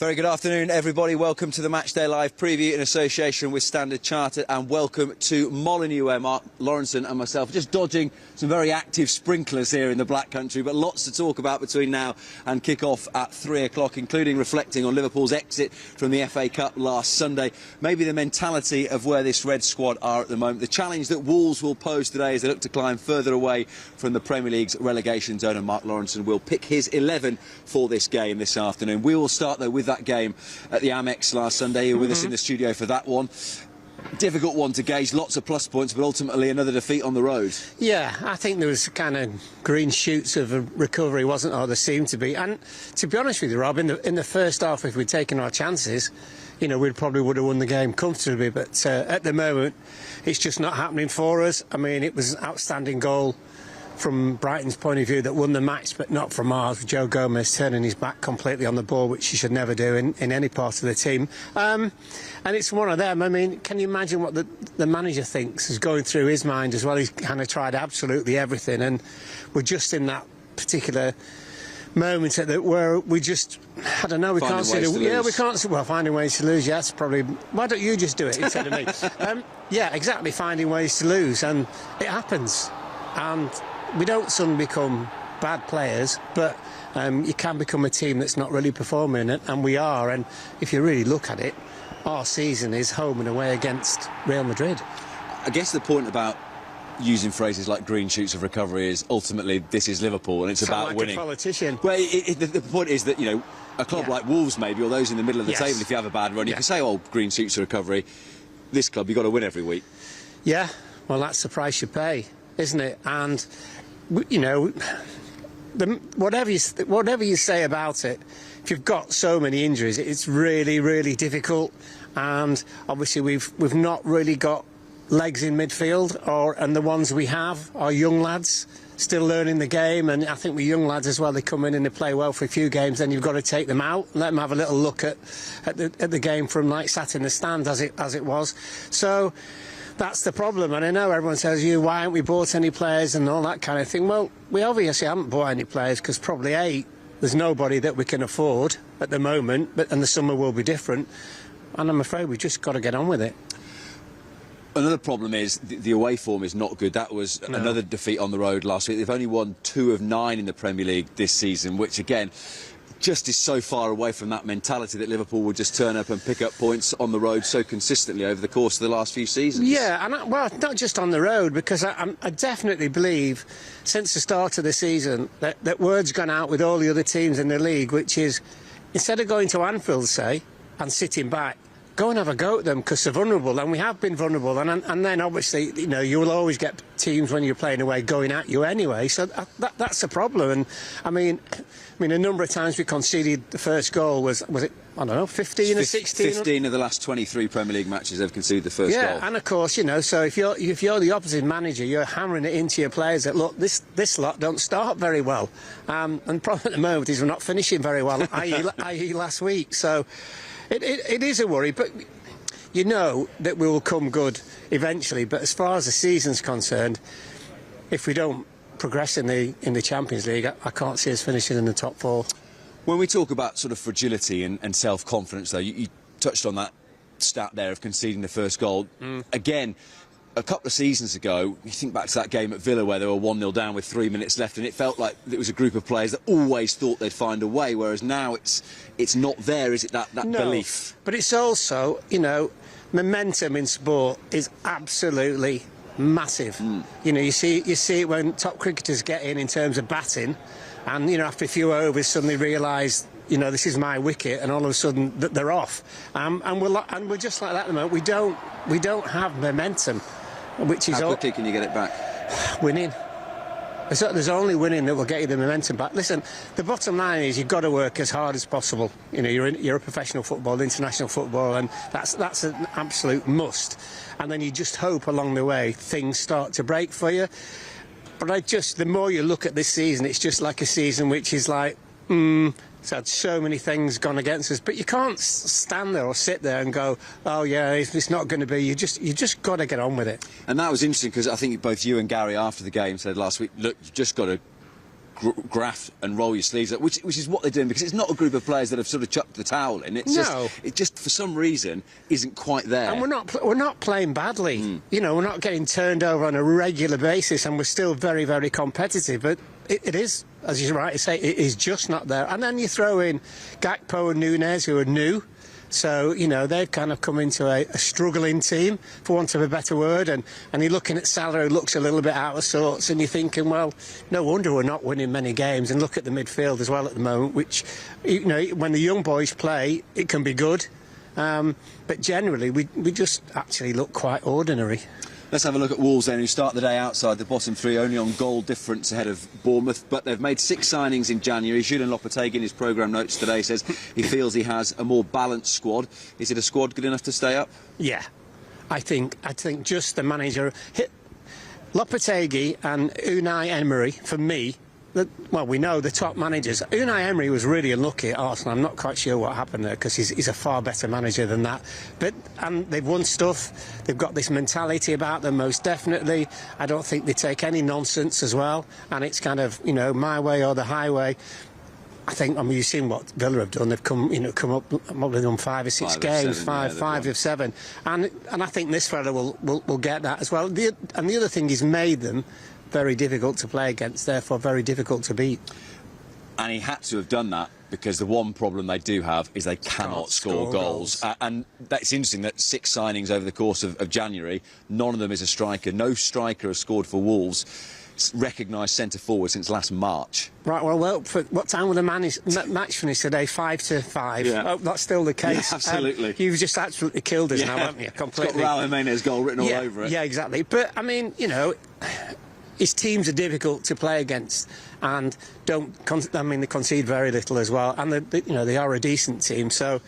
Very good afternoon, everybody. Welcome to the Matchday Live preview in association with Standard Chartered, and welcome to Molineux, where Mark Lawrenson and myself are just dodging some very active sprinklers here in the Black Country, but lots to talk about between now and kick-off at 3 o'clock, including reflecting on Liverpool's exit from the FA Cup last Sunday, maybe the mentality of where this Red squad are at the moment, the challenge that Wolves will pose today as they look to climb further away from the Premier League's relegation zone, and Mark Lawrenson will pick his 11 for this game this afternoon. We will start, though, with that game at the Amex last Sunday. You were with us in the studio for that one. Difficult one to gauge, lots of plus points, but ultimately another defeat on the road. Yeah, I think there was kind of green shoots of a recovery, wasn't there? There seemed to be. And to be honest with you, Rob, in the first half, if we'd taken our chances, you know, we probably would have won the game comfortably. But at the moment, it's just not happening for us. I mean, it was an outstanding goal from Brighton's point of view that won the match, but not from ours. Joe Gomez turning his back completely on the ball, which he should never do in any part of the team. And it's one of them. I mean, can you imagine what the manager thinks is going through his mind as well? He's kind of tried absolutely everything, and we're just in that particular moment where we just, I don't know, we can't see we can't see, well, finding ways to lose, yes, probably. Why don't you just do it instead of me? Yeah, exactly, finding ways to lose, and it happens. And we don't suddenly become bad players, but you can become a team that's not really performing, and we are. And if you really look at it, our season is home and away against Real Madrid. I guess the point about using phrases like green shoots of recovery is ultimately this is Liverpool and it's about like winning. A politician. Well, the point is that, you know, a club like Wolves maybe, or those in the middle of the table, if you have a bad run, you can say, oh, green shoots of recovery. This club, you've got to win every week. Yeah, well, that's the price you pay, isn't it? And you know, whatever you say about it, if you've got so many injuries, it's really, really difficult. And obviously, we've not really got legs in midfield, and the ones we have are young lads still learning the game. And I think with young lads as well, they come in and they play well for a few games. Then you've got to take them out and let them have a little look at the game from like sat in the stand as it was. So that's the problem, and I know everyone says, why haven't we bought any players and all that kind of thing. Well, we obviously haven't bought any players because probably, there's nobody that we can afford at the moment, and the summer will be different, and I'm afraid we've just got to get on with it. Another problem is the away form is not good. That was another defeat on the road last week. They've only won 2 of 9 in the Premier League this season, which, again, just is so far away from that mentality that Liverpool would just turn up and pick up points on the road so consistently over the course of the last few seasons. Yeah, and well, not just on the road, because I definitely believe since the start of the season that word's gone out with all the other teams in the league, which is instead of going to Anfield, say, and sitting back, go and have a go at them because they're vulnerable, and we have been vulnerable, and then obviously, you know, you will always get teams when you're playing away going at you anyway, so that's a problem. And I mean a number of times we conceded the first goal, was it, I don't know, 15 or 16? 15 of the last 23 Premier League matches they've conceded the first goal. Yeah, and of course, you know, so if you're the opposite manager, you're hammering it into your players that, look, this lot don't start very well, and the problem at the moment is we're not finishing very well, i.e. last week, so it is a worry, but you know that we will come good eventually. But as far as the season's concerned, if we don't progress in the Champions League, I can't see us finishing in the top 4. When we talk about sort of fragility and self-confidence, though, you touched on that stat there of conceding the first goal. Again, a couple of seasons ago, you think back to that game at Villa where they were 1-0 down with 3 minutes left, and it felt like it was a group of players that always thought they'd find a way, whereas now it's not there, is it, that belief? But it's also, you know, momentum in sport is absolutely massive. You know, you see it when top cricketers get in terms of batting, and, you know, after a few overs suddenly realise, you know, this is my wicket, and all of a sudden they're off. And we're just like that at the moment. We don't have momentum. Which is how quickly can you get it back? Winning. There's only winning that will get you the momentum back. Listen, the bottom line is you've got to work as hard as possible. You know, you're a professional football, international football, and that's an absolute must. And then you just hope along the way things start to break for you. But the more you look at this season, it's just like a season which is like, it's had so many things gone against us, but you can't stand there or sit there and go, oh yeah, it's not going to be. You just got to get on with it. And that was interesting because I think both you and Gary after the game said last week, look, you've just got to graft and roll your sleeves up, which is what they're doing, because it's not a group of players that have sort of chucked the towel in. It's it just for some reason isn't quite there. And we're not playing badly. You know, we're not getting turned over on a regular basis, and we're still very, very competitive. But it is, as you rightly say, it is just not there. And then you throw in Gakpo and Nunez, who are new. So, you know, they've kind of come into a struggling team, for want of a better word, and you're looking at Salah, who looks a little bit out of sorts, and you're thinking, well, no wonder we're not winning many games. And look at the midfield as well at the moment, which, you know, when the young boys play, it can be good. But generally, we just actually look quite ordinary. Let's have a look at Wolves then, who start the day outside the bottom three, only on goal difference ahead of Bournemouth. But they've made 6 signings in January. Julian Lopetegui in his programme notes today says he feels he has a more balanced squad. Is it a squad good enough to stay up? Yeah, I think just the manager, Lopetegui and Unai Emery, for me. Well, we know the top managers. Unai Emery was really unlucky at Arsenal. I'm not quite sure what happened there, because he's a far better manager than that. And they've won stuff. They've got this mentality about them, most definitely. I don't think they take any nonsense as well. And it's kind of, you know, my way or the highway. I mean, you've seen what Villa have done. They've come up. They've done 5 or 6 games, five of 7, and I think this fella will get that as well. And the other thing, he's made them very difficult to play against, therefore very difficult to beat. And he had to have done that, because the one problem they do have is they cannot score goals. And that's interesting that 6 signings over the course of January, none of them is a striker. No striker has scored for Wolves, recognised centre-forward, since last March. Right, well, for what time will the match finish today? 5 to 5. Yeah. Oh, that's still the case. Yeah, absolutely. You've just absolutely killed us now, haven't you? Completely. It's got Raul Jimenez goal written all over it. Yeah, exactly. But, I mean, you know, his teams are difficult to play against, and they concede very little as well, and they are a decent team. So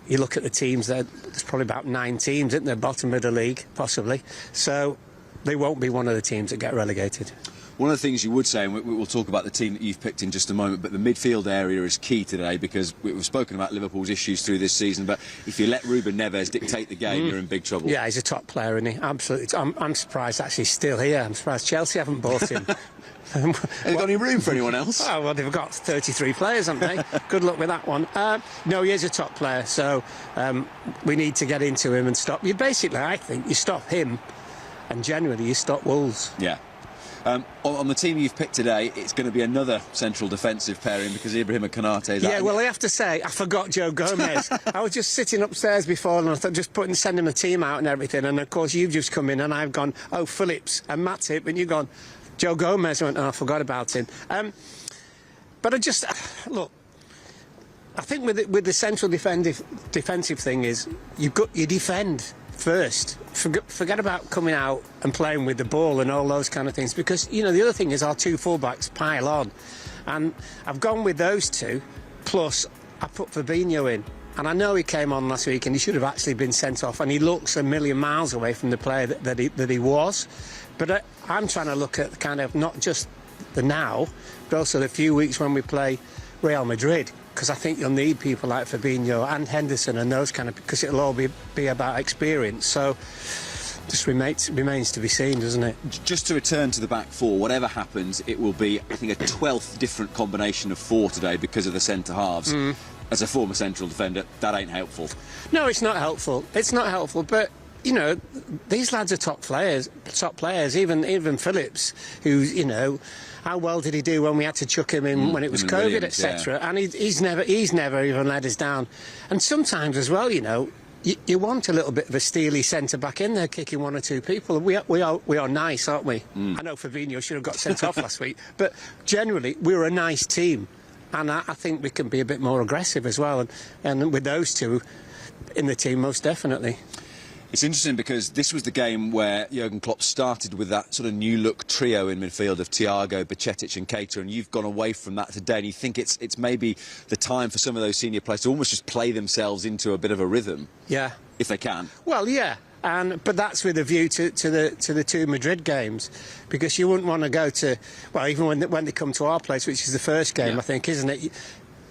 you look at the teams, there's probably about 9 teams at the bottom of the league, possibly. So they won't be one of the teams that get relegated. One of the things you would say, and we'll talk about the team that you've picked in just a moment, but the midfield area is key today, because we've spoken about Liverpool's issues through this season, but if you let Ruben Neves dictate the game, you're in big trouble. Yeah, he's a top player, isn't he? Absolutely. I'm surprised actually he's still here. I'm surprised Chelsea haven't bought him. Have they got any room for anyone else? Oh, well, they've got 33 players, haven't they? Good luck with that one. No, he is a top player, so we need to get into him and stop. I think you stop him, and generally you stop Wolves. Yeah. On the team you've picked today, it's going to be another central defensive pairing, because Ibrahim Konate is out. Yeah, well, I have to say, I forgot Joe Gomez. I was just sitting upstairs before, and I thought just sending the team out and everything, and of course you've just come in, and I've gone, oh, Phillips and Matip, and you've gone, Joe Gomez. I went, oh, I forgot about him. But look, I think with the central defensive thing is you defend first. Forget about coming out and playing with the ball and all those kind of things, because, you know, the other thing is our 2 fullbacks pile on, and I've gone with those 2, plus I put Fabinho in, and I know he came on last week and he should have actually been sent off, and he looks a million miles away from the player that he was, but I'm trying to look at kind of not just the now, but also the few weeks when we play Real Madrid, because I think you'll need people like Fabinho and Henderson and those kind of, because it'll all be about experience. So just remains to be seen, doesn't it? Just to return to the back 4, whatever happens, it will be, I think, a 12th different combination of 4 today because of the centre-halves. As a former central defender, that ain't helpful. No, it's not helpful. It's not helpful, but you know, these lads are top players. Even Phillips, who's, you know, how well did he do when we had to chuck him in when it was COVID, etc. Yeah. And he's never even let us down. And sometimes as well, you know, you want a little bit of a steely centre back in there, kicking 1 or 2 people. We are nice, aren't we? I know Fabinho should have got sent off last week, but generally we're a nice team, and I think we can be a bit more aggressive as well. And with those 2 in the team, most definitely. It's interesting, because this was the game where Jurgen Klopp started with that sort of new-look trio in midfield of Thiago, Bajcetic and Keita, and you've gone away from that today, and you think it's maybe the time for some of those senior players to almost just play themselves into a bit of a rhythm. Yeah. If they can. Well, yeah. But that's with a view to the 2 Madrid games, because you wouldn't want to go to, well, even when they come to our place, which is the first game, I think, isn't it?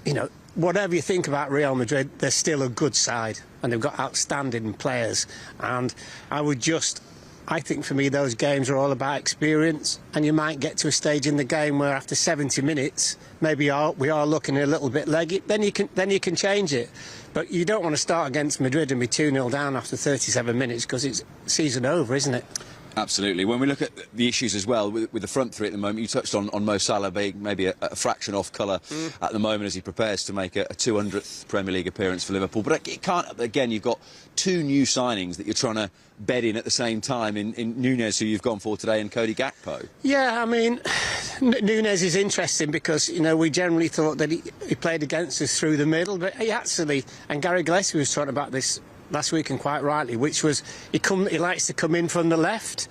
You know, whatever you think about Real Madrid, they're still a good side, and they've got outstanding players. And I would just I think for me those games are all about experience, and you might get to a stage in the game where after 70 minutes maybe we are looking a little bit leggy, then you can change it. But you don't want to start against Madrid and be 2-0 down after 37 minutes, because it's season over, isn't it? Absolutely. When we look at the issues as well with the front three at the moment, you touched on Mo Salah being maybe a fraction off colour at the moment as he prepares to make a 200th Premier League appearance for Liverpool. But it can't, again, you've got two new signings that you're trying to bed in at the same time in Nunez, who you've gone for today, and Cody Gakpo. Yeah, I mean, Nunez is interesting because, you know, we generally thought that he played against us through the middle, but he actually, and Gary Gillespie was talking about this last week, and quite rightly, which was he likes to come in from the left,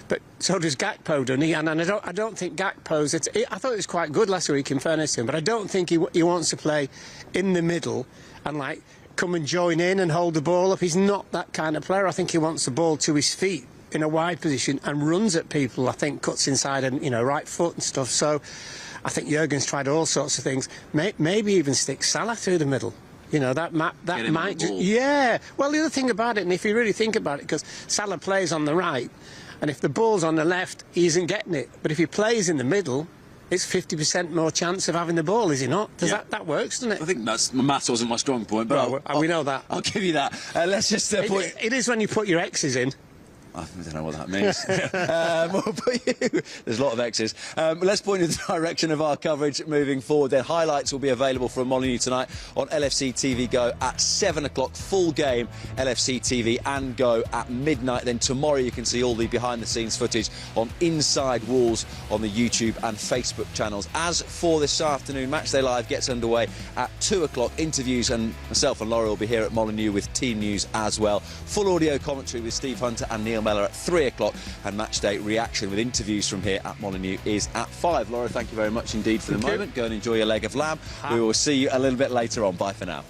but so does Gakpo, doesn't he? And I don't think Gakpo's... I thought it was quite good last week, in fairness to him, but I don't think he wants to play in the middle and, like, come and join in and hold the ball up. He's not that kind of player. I think he wants the ball to his feet in a wide position and runs at people. I think cuts inside and, you know, right foot and stuff. So I think Jurgen's tried all sorts of things. Maybe even stick Salah through the middle. You know, that might just... Yeah. Well, the other thing about it, and if you really think about it, because Salah plays on the right, and if the ball's on the left, he isn't getting it. But if he plays in the middle, it's 50% more chance of having the ball, is he not? That works, doesn't it? I think maths wasn't my strong point, but we know that. I'll give you that. Let's just... It is when you put your X's in. I don't know what that means. There's a lot of X's. Let's point in the direction of our coverage moving forward. Their highlights will be available from Molineux tonight on LFC TV Go at 7 o'clock. Full game, LFC TV and Go at midnight. Then tomorrow you can see all the behind-the-scenes footage on Inside Walls on the YouTube and Facebook channels. As for this afternoon, Matchday Live gets underway at 2 o'clock. Interviews, and myself and Laurie will be here at Molineux with team news as well. Full audio commentary with Steve Hunter and Neil Mellor at 3 o'clock, and Matchday reaction with interviews from here at Molineux is at 5. Laura, thank you very much indeed for the moment. Go and enjoy your leg of lamb. We will see you a little bit later on. Bye for now.